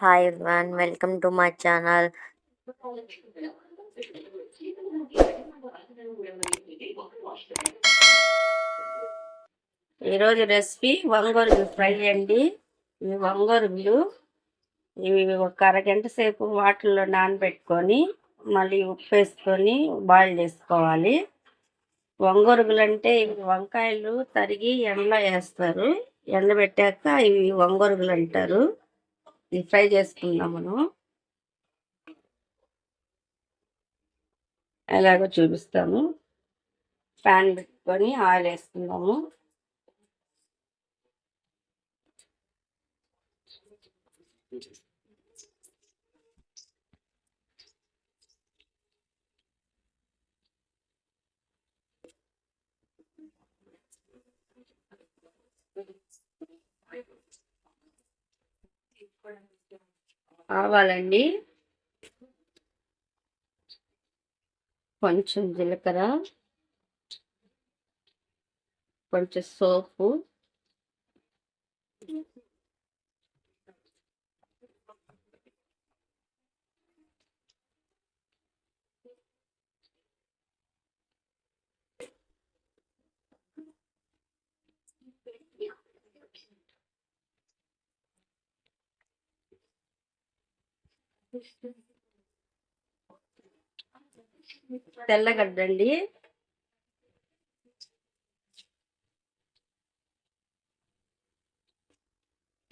Hi everyone, welcome to my channel. ఈరోజు recipe వంగోరుగులు fry అండి. ఈ వంగోరుగులు ఇవి ఒక అరగంట సేపు వాటర్లో నానబెట్టుకొని మళ్ళీ ఉప్పు వేసుకొని బాయిల్ చేసుకోవాలి. వంగోరుగులు అంటే ఇవి వంకాయలు తరిగి ఎండలో వేస్తారు. ఎండబెట్టాక ఇవి వంగోరుగులు అంటారు. ఇది ఫ్రై చేసుకుందాం మనం. ఎలాగో చూపిస్తాము. ప్యాన్ పెట్టుకొని ఆయిల్ వేసుకుందాము. ఆవాలండి, కొంచెం జీలకర్ర, కొంచెం సోపు, తెల్లగడ్డ అండి,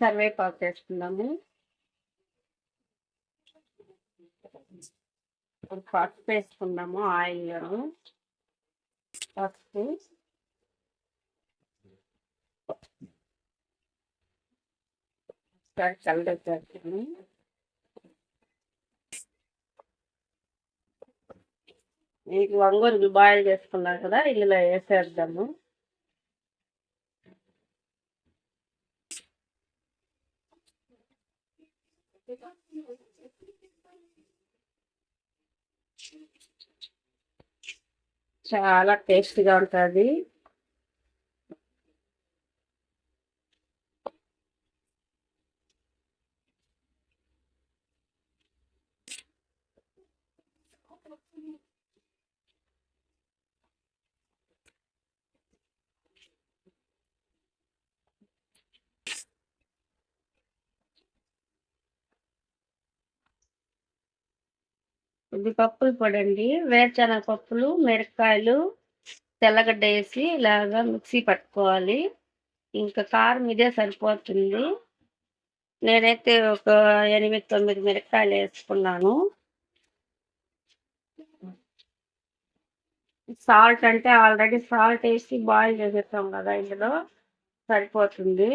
కరివేపాకు వేసుకుందాము. పసుపు వేసుకుందాము. ఆయిల్ పసుపు, కలిపేస్తాము. మీకు వంగూరు బాయిల్ చేసుకున్నాం కదా, ఇందులో వేసేద్దాము. చాలా టేస్ట్గా ఉంటుంది. ఇది పప్పుల పొడి అండి. వేరుశనగ పప్పులు, మిరపకాయలు, తెల్లగడ్డ వేసి ఇలాగా మిక్సీ పట్టుకోవాలి. ఇంకా కారం ఇదే సరిపోతుంది. నేనైతే ఒక 8-9 మిరపకాయలు వేసుకున్నాను. సాల్ట్ అంటే ఆల్రెడీ సాల్ట్ వేసి బాయిల్ చేసేస్తాం కదా, ఇందులో సరిపోతుంది.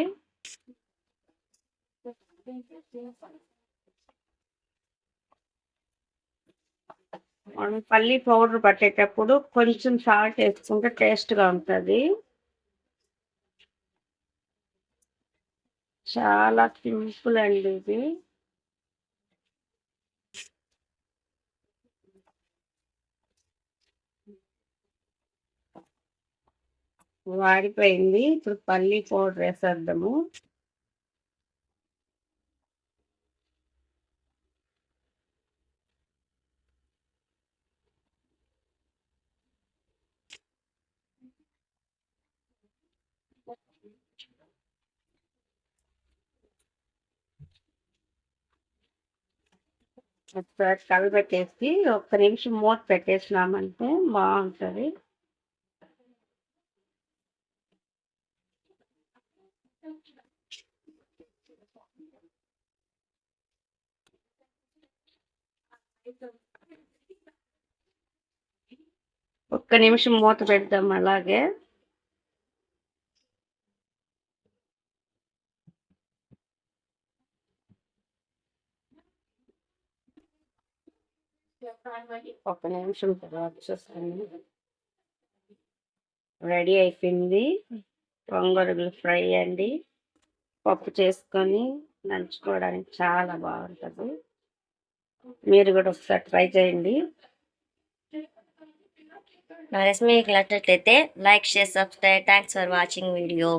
మనం పల్లి పౌడర్ పట్టేటప్పుడు కొంచెం సాల్ట్ వేసుకుంటే టేస్ట్గా ఉంటుంది. చాలా సింపుల్ అండి ఇది. వాడిపోయింది. ఇప్పుడు పల్లి పౌడర్ వేసేద్దాము. కలిపెట్టేసి ఒక్క నిమిషం మూత పెట్టేసినామంటే బాగుంటుంది. ఒక్క నిమిషం మూత పెడదాం అలాగే. ఒక నిమిషం తర్వాత చూస్తాను. రెడీ అయిపోయింది వంగరుగులు ఫ్రై అండి. పప్పు చేసుకొని నంచుకోవడానికి చాలా బాగుంటుంది. మీరు కూడా ఒకసారి ట్రై చేయండి. నా రెసిపీ మీకు నచ్చినట్లయితే like, share, subscribe. Thanks for watching video.